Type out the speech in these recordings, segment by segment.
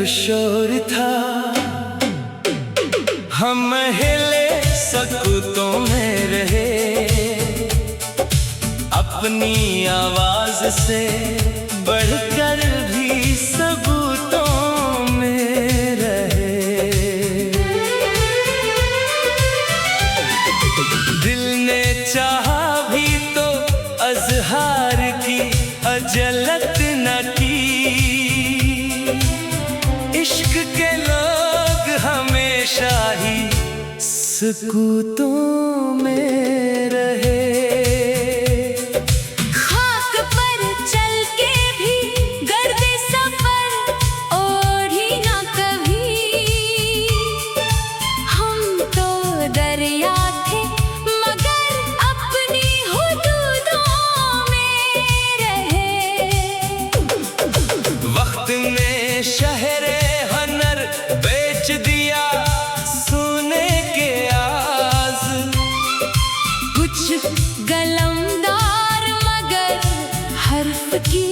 शोर था, हम हिले सकूतों में रहे, अपनी आवाज से बढ़कर भी सबूतों में रहे। दिल ने चाहा भी तो अज़हार की अजलत न की, इश्क के लोग हमेशा ही सकूतों में रहे। खाक पर चल के भी गर्दे सफर ओढ़ी ना कभी, हम तो दरिया थे मगर अपनी हुदूदों में रहे। वक्त ने शहरे हनर बेच दिया सोने के आस, कुछ गलमदार मगर हर्फ की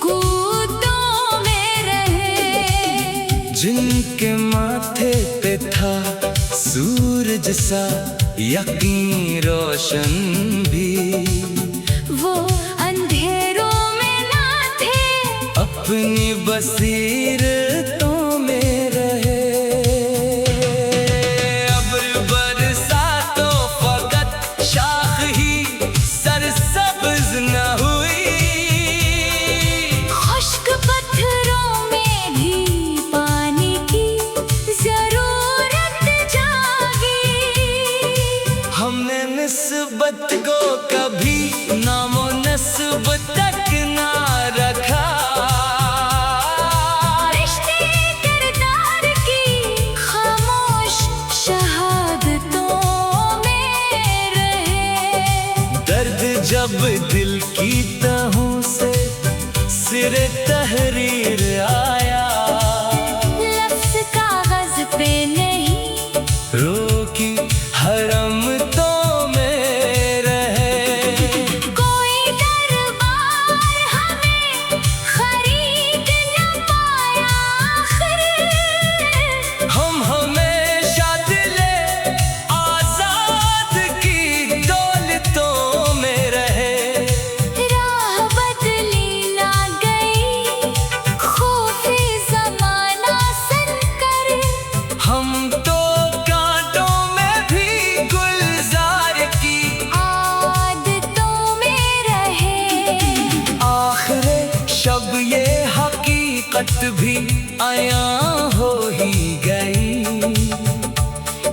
कूदों में रहे। जिनके माथे पे था सूरज सा यकीन रोशन भी, वो अंधेरों में ना थे, अपनी बसीरतों में रहे। अब्र बरसातों फकत शाख ही सरसब्ज न हुई, खुश्क पत्थरों में भी पानी की जरूरत जागी। हमने निस्बत को कभी नामो नस्ब तक ना रखा, रिश्ते किरदार की खामोश शहादतों में रहे। दर्द जब दिल की तहों से सिरे तहरीर आया, लफ्ज़ कागज़ पे नहीं, रोकी हरम तो में रहे। कोई दरबार हमें खरीद न पाया आखिर, हम हमेशा दिले आजाद की दौलतों में रहे। राह बदली ना गई खौफे ज़माना सन कर, हम तो कांटों में भी गुलजार की आदतों में रहे। आखिरे शब ये हकीकत भी आया हो ही गई,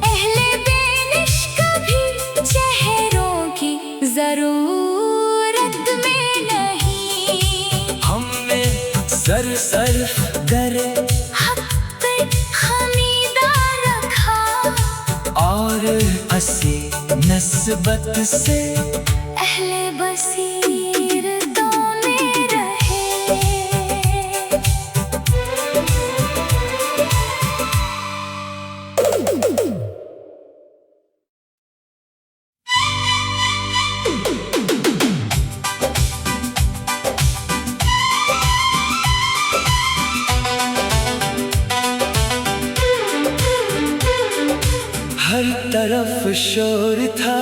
अहले बेनिश्क भी चेहरों की जरूरत में नहीं। हमने सर दरे हक पे हमीदा रखा, और असी नस्बत से अहले बसीरतों में रहे। हर तरफ शोर था,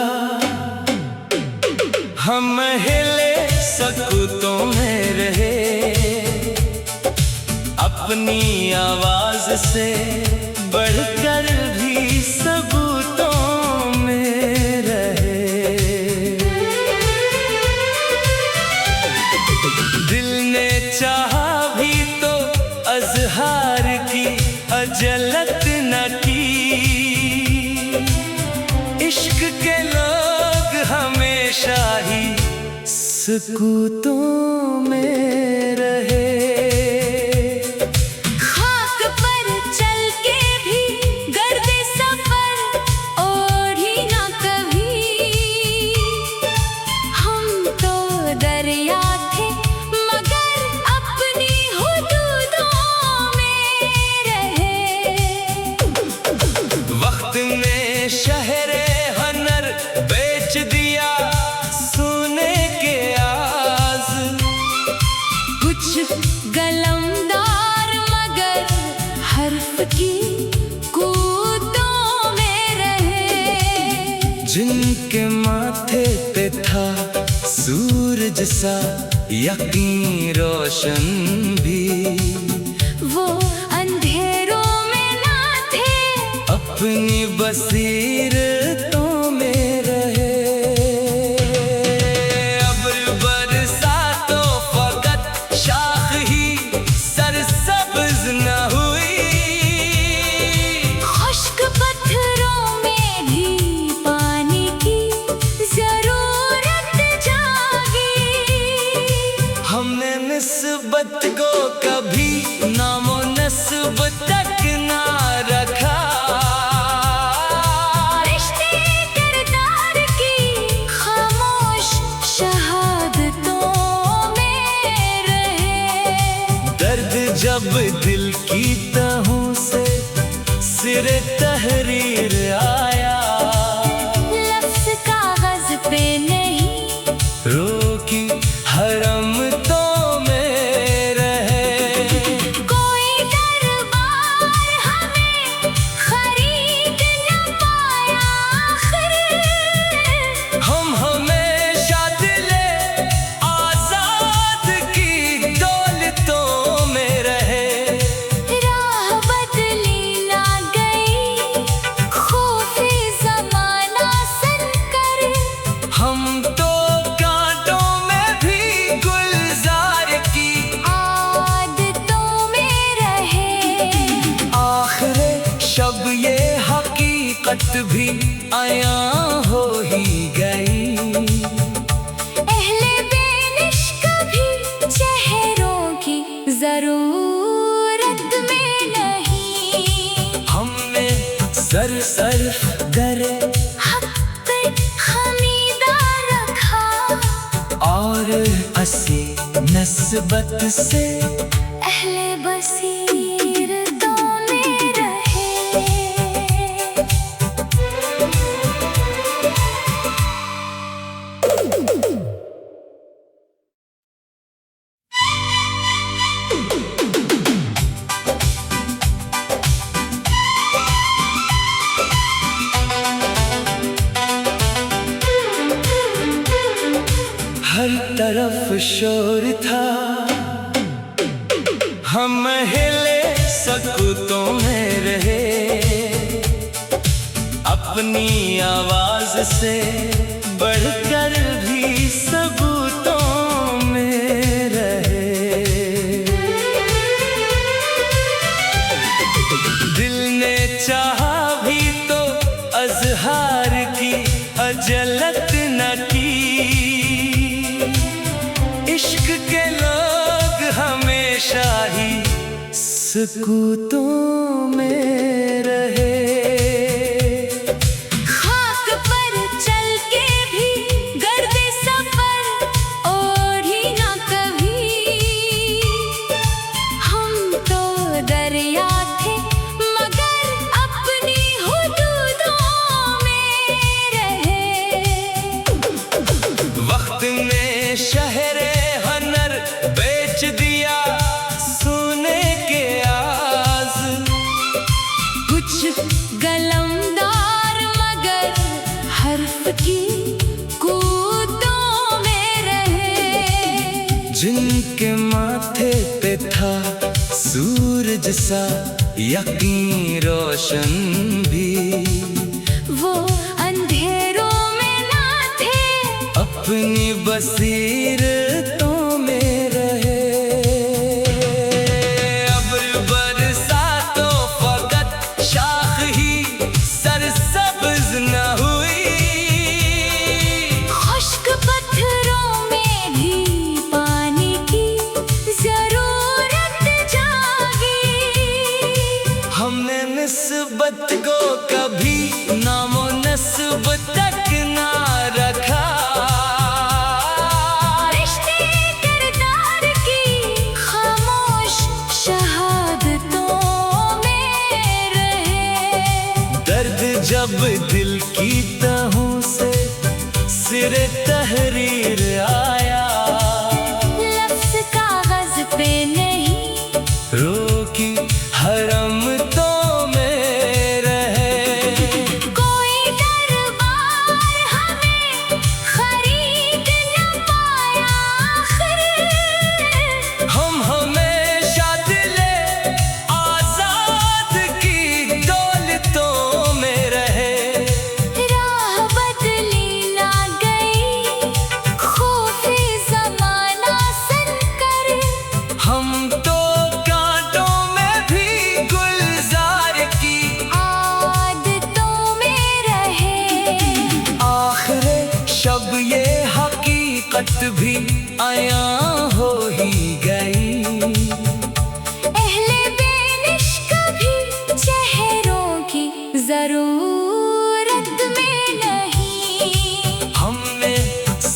हम हिले सकूतों में रहे, अपनी आवाज से बढ़कर भी सबूतों में रहे। दिल ने चाहा भी तो अज़हार की अजलत न की, इश्क के लोग हमेशा ही सकूतों में रहे। खाक पर चल के भी गर्दे सफर ओढ़ी ना कभी, हम तो दरिया थे मगर अपनी हुदूदों में रहे। वक्त ने शहरे हनर बेच दिया सोने के आस, कुछ हर्फ की कूदों में रहे। जिनके माथे पे था सूरज सा यकीन रोशन भी, वो अंधेरों में ना थे, अपनी बसीरतों में रहे। अब्र बरसातो फकत शाख ही सरसब्ज न हुई, खुश्क पत्थरों में भी पानी की जरूरत जागी। हमने निस्बत को कभी नामो नस्ब तक ना रखा, रिश्ते किरदार की खामोश शहादतों में रहे। दर्द जब दिल की तहों से सिरे तहरीर आया, लफ्ज़ कागज़ पे नहीं, रोकी हरम तो में रहे। कोई दरबार हमें खरीद न पाया आखिर। हम हमेशा दिले आजाद की दौलतों में रहे। राह बदली ना गई, खौफे ज़माना सन कर, हम तो कांटों में भी गुलजार की आदतों में रहे। आखिरे शब ये हकीकत भी आया हो ही गई। अहले बेनिश्क भी चेहरों की जरूरत में नहीं। हमने सर दरे हक पे हमीदा रखा, और असी नस्बत से अहले बसीरतों में रहे। हर तरफ शोर था, हम हिले सकूतों में रहे। अपनी आवाज से बढ़कर भी सबूतों में रहे। दिल ने चाहा भी तो अजहार की अजलत न की। इश्क के लोग हमेशा ही सकूतों में रहे। खाक पर चल के भी गर्दे सफर ओढ़ी ना कभी। हम तो दरिया थे मगर अपनी हुदूदों में रहे। वक्त में शहरे हनर बेच दिया सोने के आस। कुछ गलमदार मगर हर्फ की कूदों में रहे। जिनके माथे पे था सूरज सा यकीन रोशन भी, वो अंधेरों में ना थे, अपनी बसीरतों में रहे। अब्र बरसातो फकत शाख ही सरसब्ज न हुई, खुश्क पत्थरों में भी पानी की जरूरत जागी। हमने निस्बत को कभी नामो नस्ब तक ना रखा। रिश्ते किरदार की खामोश शहादतों में रहे। दर्द जब दिल की तहों से सिरे तहरीर आया, लफ्ज़ कागज़ पे नहीं, रोकी हरम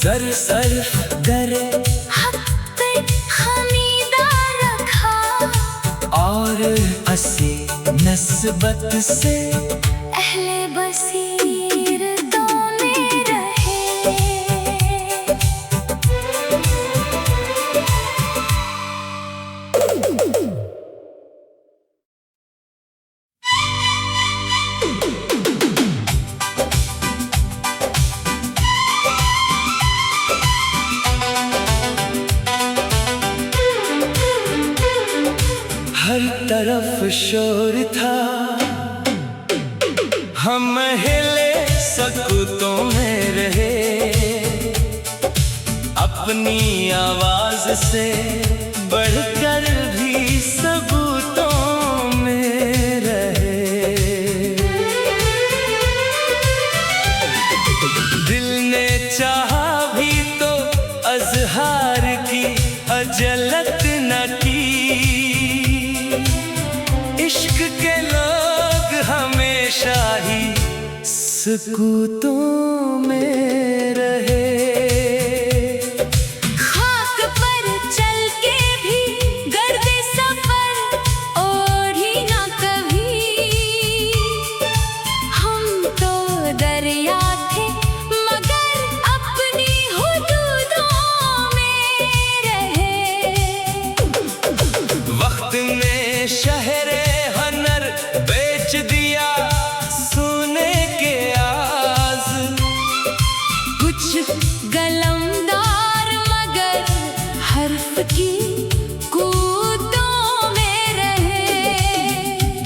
सर सर्फ गरे हक पे हमीदा रखा और असी नस्बत से अहले बसीरतों में रहे। हर तरफ शोर था, हम हिले सकूतों में रहे, अपनी आवाज से बढ़कर भी सबूतों में रहे। दिल ने चाहा भी तो अज़हार की अजलत न की, इश्क के लोग हमेशा ही सकूतों में रहे। खाक पर चल के भी गर्दे सफर ओढ़ी ना कभी, हम तो दरिया थे मगर अपनी हुदूदों में रहे। वक्त में शहरे हनर बेच दिया सोने के आस, कुछ गलमदार मगर हर्फ की कूदों में रहे।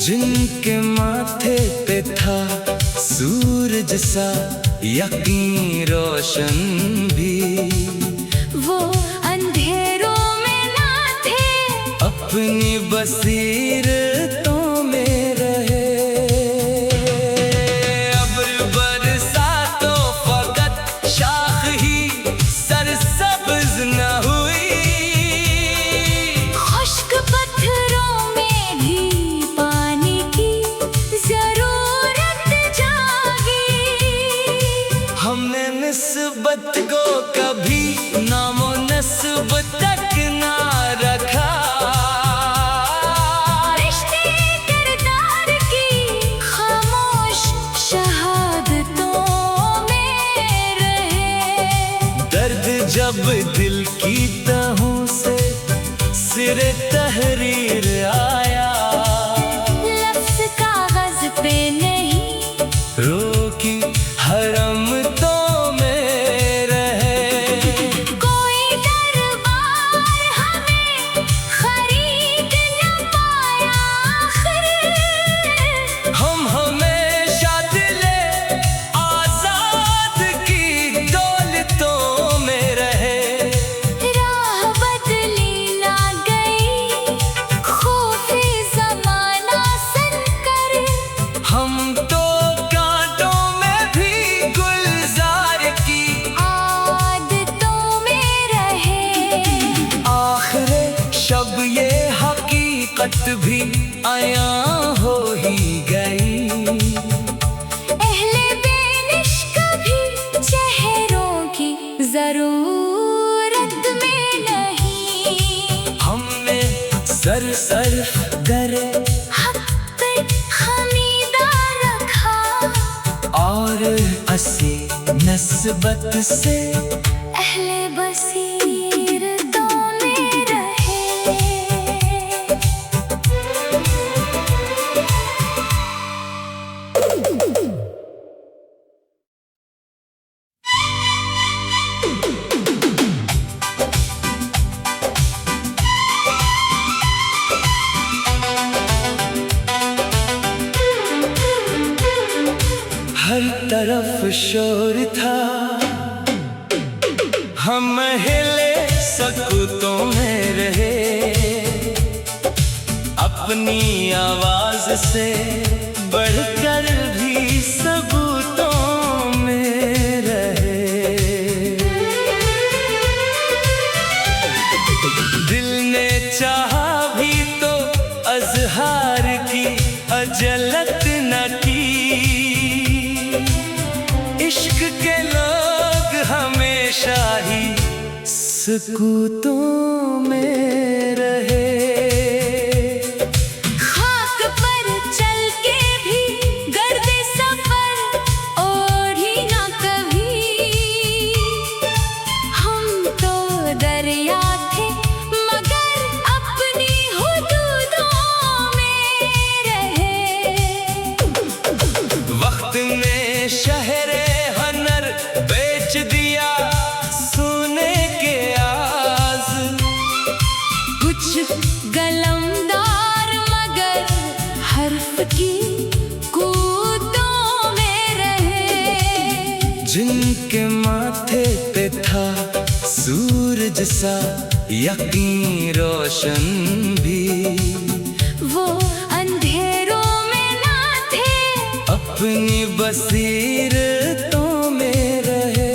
जिनके माथे पे था सूरज सा यकीन रोशन भी, वो अंधेरों में ना थे अपनी बसीरतों में रहे। अब्र बरसातों फकत शाख ही सरसब्ज न हुई, खुश्क पत्थरों में भी पानी की जरूरत जागी। हमने निस्बत को कभी नामो नस्ब तक ना रखा, रिश्ते किरदार की खामोश शहादतों में रहे। दर्द जब दिल की तहों से सिरे तहरीर आया, लफ्ज़ कागज़ पे नहीं रोकी हरम तो में रहे। कोई दरबार हमें खरीद न पाया आखिर, हम हमेशा दिले आजाद की दौलतों में रहे। राह बदली ना गई खौफे ज़माना सनकर, हम तो कांटों में भी गुलजार की आदतों में रहे। आखिरे शब ये हकीकत भी आया हो ही गई, अहले बेनिश्क भी चेहरों की जरूरत में नहीं। हमने सर सर्फ गरे हक पे हमीदा रखा और असी नस्बत से अहले बसीरतों में रहे। हर तरफ शोर था, हम हिले सकूतों में रहे, अपनी आवाज से बढ़कर भी सबूतों में रहे। दिल ने चाहा भी तो अज़हार की अजलत न की, इश्क के लोग हमेशा सकूतों में रहे। खाक पर चल के भी गर्दे सफर ओढ़ी ना कभी। हम तो दरिया थे मगर अपनी हुदूदों में रहे। वक्त में शहरे हनर बेच दिया सोने के आस। कुछ गलमदार मगर हर्फ की कूदों में रहे। जिनके माथे पे था सूरज सा यकीन रोशन भी, वो अंधेरों में ना थे अपनी बसीरतों में रहे।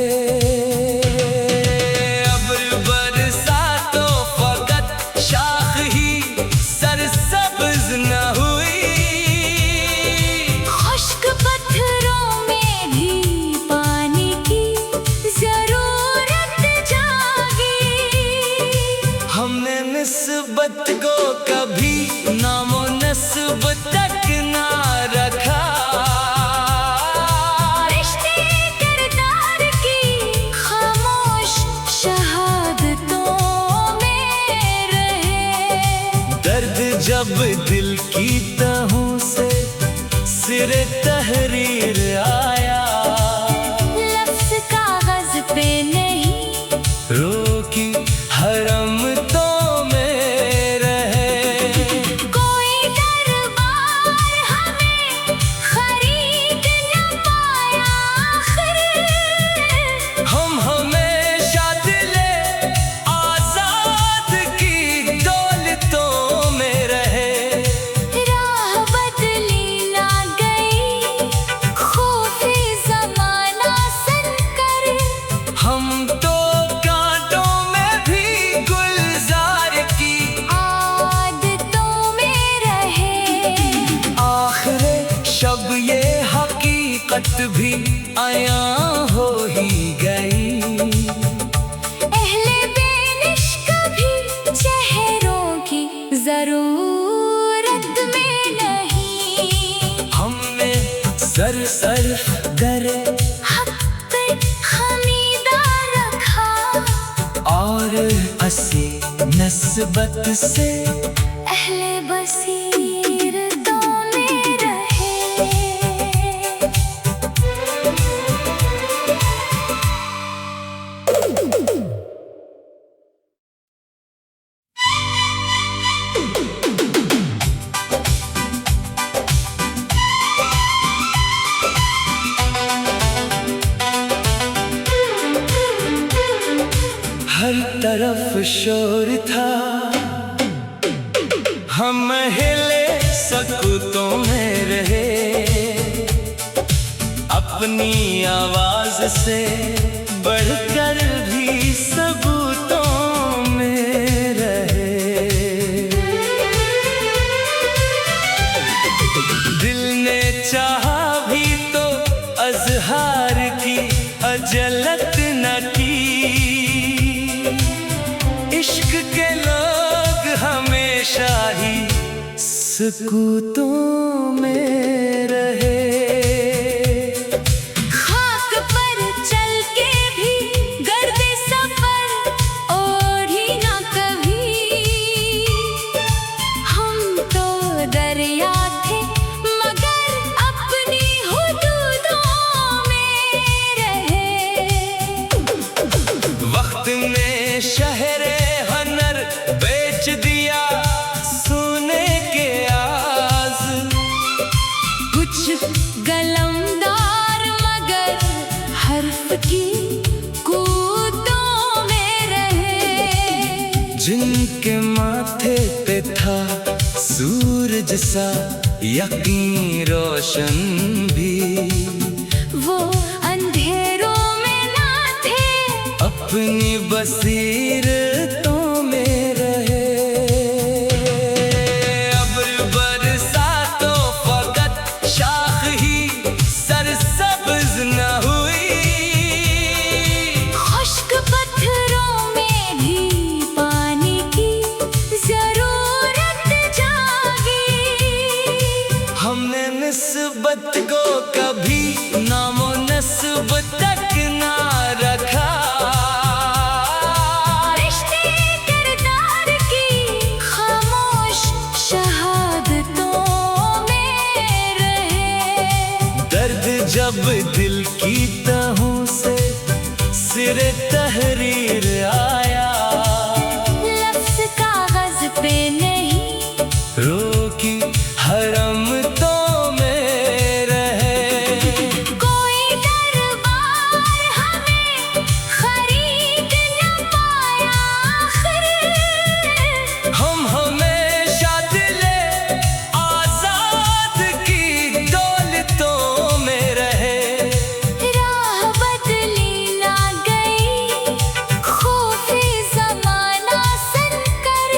अब्र बरसातों फकत शाख ही सरसब्ज न हुई। खुश्क पत्थरों में भी पानी की जरूरत जागी। हमने निस्बत को कभी नामो नस्ब तक ना रखा। रिश्ते किरदार की खामोश शहादतों में रहे। दर्द जब दिल की तहों से सिरे तहरीर आया, लफ्ज़ कागज़ पे नहीं रोकी हरम तो में रहे। कोई दरबार हमें खरीद न पाया आखिर। हम हमेशा दिले आजाद की दौलतों में रहे। राह बदली ना गई खौफे ज़माना सन कर। हम तो कांटों में भी गुलजार की आदतों में रहे। आखिरे शब ये हकीकत भी आया हो ही गई। अहले बेनिश्क भी चेहरों की जरूरत में नहीं। हमने सर दरे हक पे हमीदा रखा और असी नस्बत से अहले बसीरतों में रहे। हर तरफ शोर था, हम हिले सकूतों में रहे। अपनी आवाज से बढ़कर भी सबूतों में रहे। दिल ने चाहा भी तो अजहार की अजलत न की। इश्क के लोग हमेशा ही सकूतों में रहे। खाक पर चल के भी गर्दे सफर ओढ़ी ना कभी। हम तो दरिया थे मगर अपनी हुदूदों में रहे। वक्त ने शहरे हनर बेच दिया सोने के आस। कुछ गलमदार मगर हर्फ की कूदों में रहे। जिनके माथे पे था सूरज सा यकीन रोशन भी, वो अंधेरों में ना थे अपनी बसीरतों में रहे। अब्र बरसातों फकत शाख ही सरसब्ज न हुई। खुश्क पत्थरों में निस्बत को कभी नामो नस्ब तक ना रखा। रिश्ते किरदार की खामोश शहादतों में रहे। दर्द जब दिल की तहों से सिरे तहरीर आया, लफ्ज़ कागज़ पे नहीं रोकी हरम तो में रहे। कोई दरबार हमें खरीद न पाया आखिर। हम हमेशा दिले आजाद की दौलतों में रहे। राह बदली ना गई खौफे ज़माना सनकर।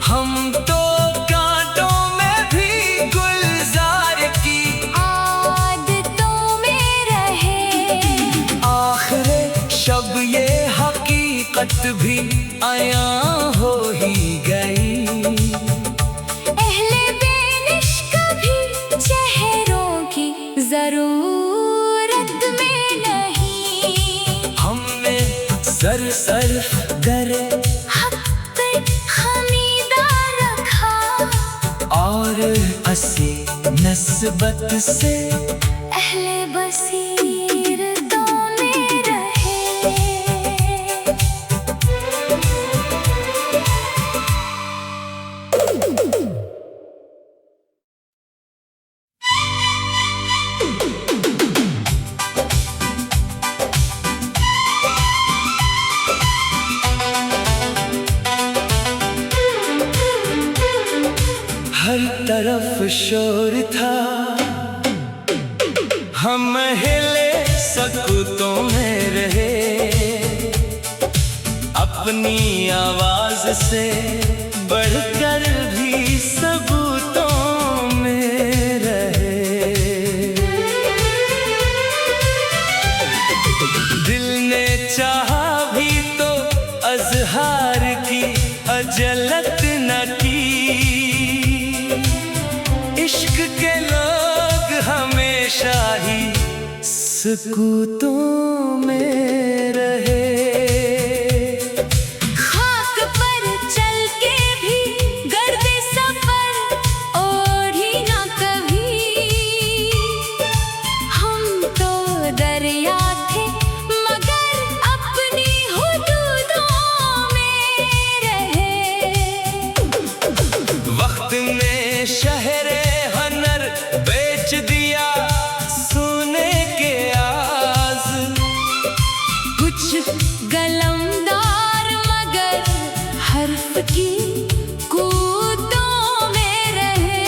हम तो कांटों में भी गुलजार की आदतों में रहे। आखिरे शब ये हकीकत भी आया हो ही गई। अहले बेनिश्क भी चेहरों की ज़रूरत में नहीं। हमने सर सर्फ दरे हक पे हमीदा रखा और असी नस्बत से अहले बसीरतों में रहे। हर तरफ शोर था, हम हिले सकूतों में रहे। अपनी आवाज से बढ़कर भी सबूतों में रहे। दिल ने चाहा भी तो अजहार की अजलत न की। इश्क के लोग हमेशा ही सुकूतों में रहे। खाक पर चल के भी गर्दे सफर ओढ़ी ना कभी। हम तो दरिया थे मगर अपनी हुदूदों में रहे। वक्त में शहरे हनर बेच दिया सोने के आस। कुछ गलमदार मगर हर्फ की कूदों में रहे।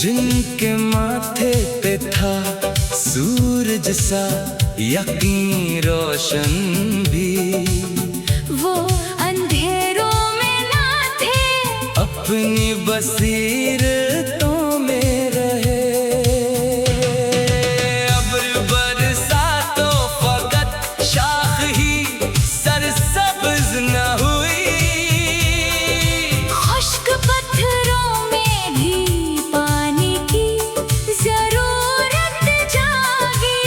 जिनके माथे पे था सूरज सा यकीन रोशन भी, वो अंधेरों में ना थे अपनी बसीरतों में रहे। अब्र बरसा तो फकत शाख ही सरसब्ज न हुई। खुश्क पत्थरों में भी पानी की जरूरत जागी।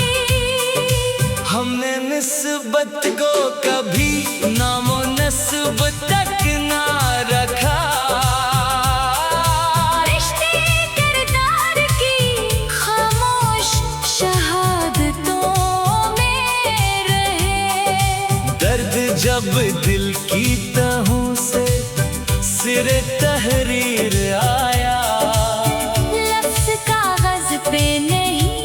हमने निस्बत को कभी नामो नस्ब तक ना रखा। रिश्ते किरदार की खामोश शहादतों में रहे। दर्द जब दिल की तहों से सिरे तहरीर आया, लफ्ज़ कागज़ पे नहीं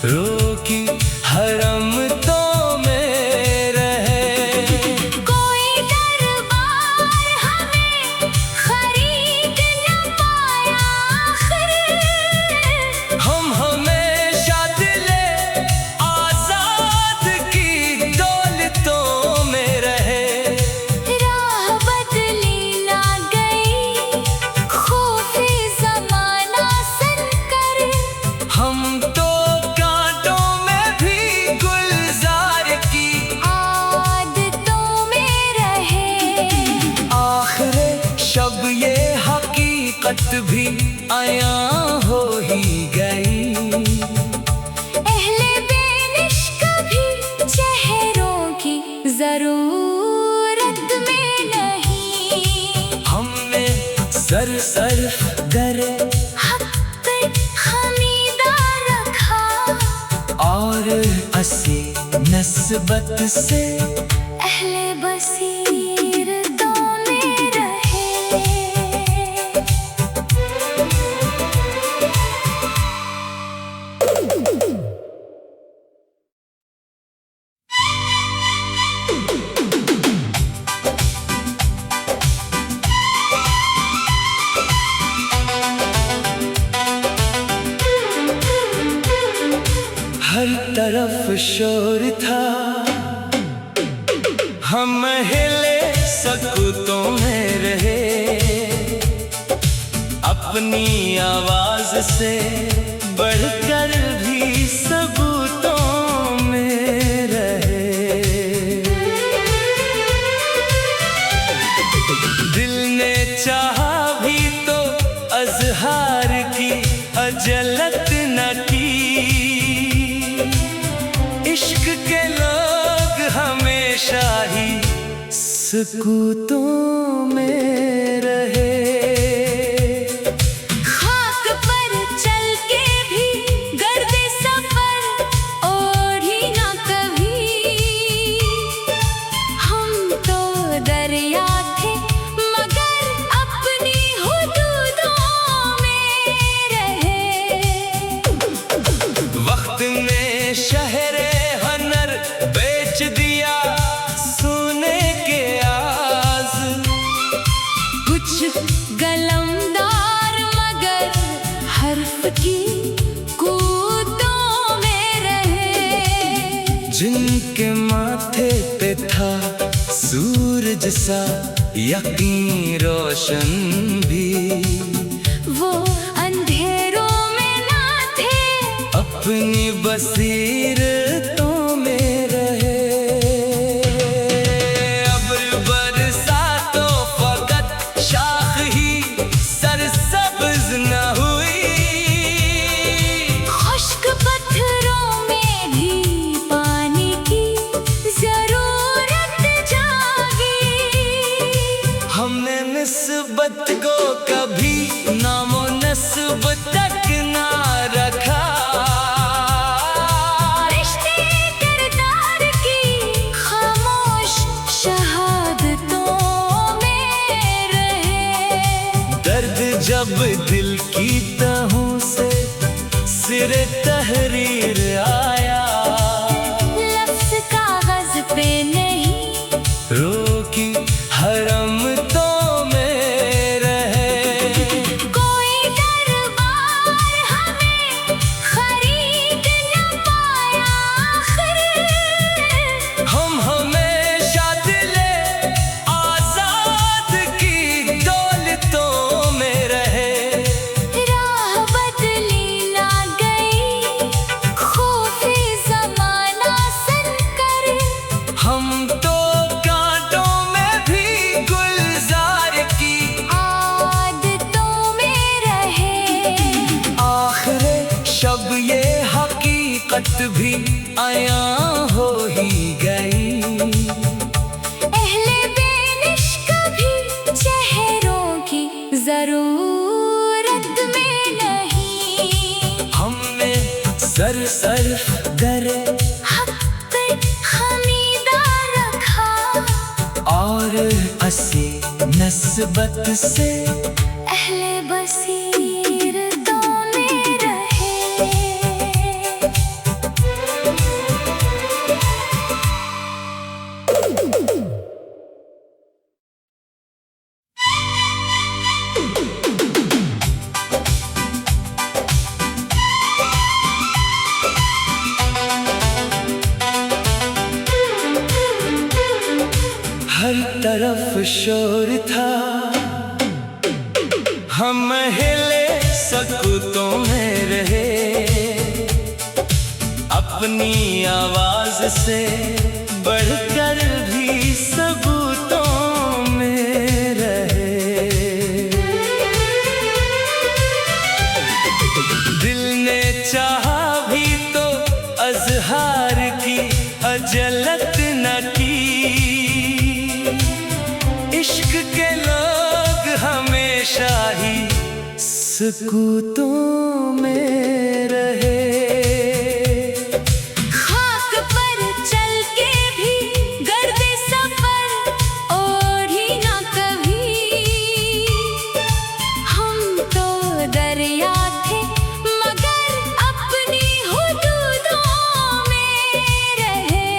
रोकी हरम तो में रहे। कोई दरबार हमें खरीद न पाया आखिर। हम हमेशा दिले आजाद की दौलतों में रहे। राह बदली ना गई सर्फ करे हक पे हमीदा रखा और असी नस्बत से अहले बसीरतों में रहे। हर तरफ शोर था, हम हिले सकूतों में रहे, अपनी आवाज से बढ़कर भी सबूतों में रहे। दिल ने चाहा भी तो अजहार की अजलत न की, इश्क के लोग हमेशा ही सकूतों में रहे। खाक पर चल के भी गर्दे सफर ओढ़ी ना कभी, हम तो दरिया थे मगर अपनी हुदूदों में रहे। वक्त में शहरे हनर बेच दिया सोने के आस, कुछ गलमदार मगर हर्फ की कूदों में रहे। जिनके माथे पे था सूरज सा यकीन रोशन भी, वो अंधेरों में ना थे अपनी बसीरतों में रहे। अब्र बरसातो फकत शाख ही सरसब्ज न हुई, खुश्क पत्थरों में भी पानी की जरूरत जागी। हमने निस्बत को कभी नामो नस्ब तक ना रखा, रिश्ते किरदार की खामोश शहादतों में रहे। दर्द जब दिल की तहों से सिरे तहरीर आया, लफ्ज़ कागज पे नहीं रोकी हरम तो में रहे। कोई दरबार हमें खरीद न पाया आखिर, हम हमेशा दिले आजाद की दौलतों में रहे। राह बदली ना गई खौफे ज़माना सन कर, हम तो कांटों में भी गुलजार की आदतों में रहे। आखिरे शब ये हकीकत भी आया हो ही गई, अहले बेनिश्क भी चेहरों की जरूरत में नहीं। हमने सर सर्फ करे हक पे हमीदा रखा और असी नस्बत से अहले बसीरतों में रहे। हर तरफ शोर था, हम हिले सकूतों में रहे, अपनी आवाज से बढ़कर भी सबूतों में रहे। दिल ने चाहा भी तो अजहार की अजलत न की, इश्क के लोग हमेशा ही सकूतों में रहे। खाक पर चल के भी गर्दे सफर ओढ़ी ना कभी। हम तो दरिया थे मगर अपनी हुदूदों में रहे।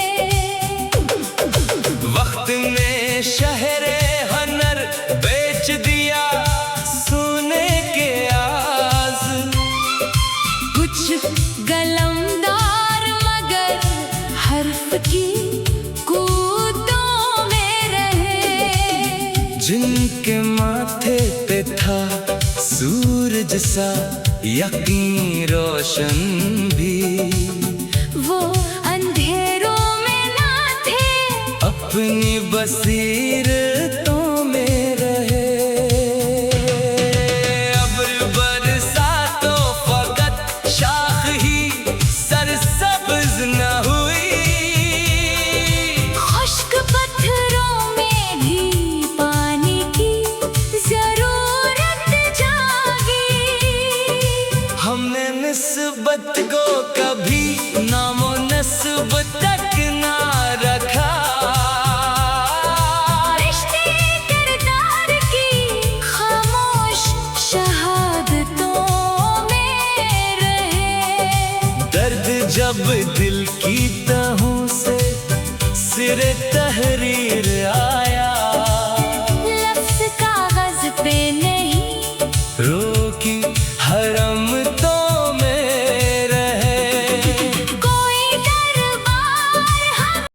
वक्त ने शहरे हनर बेच दिया सोने के आस। कुछ गलमदार मगर हर्फ की कूदों में रहे। जिनके माथे पे था सूरज सा यकीन रोशन भी, वो अंधेरों में ना थे अपनी बसीरतों में रहे। अब्र बरसातो फकत शाख ही सरसब्ज न हुई। खुश्क पत्थरों में भी पानी की जरूरत जागी। हमने निस्बत को कभी नामो नस्ब तक ना रखा। रिश्ते किरदार की खामोश शहादतों में रहे। दर्द जब दिल की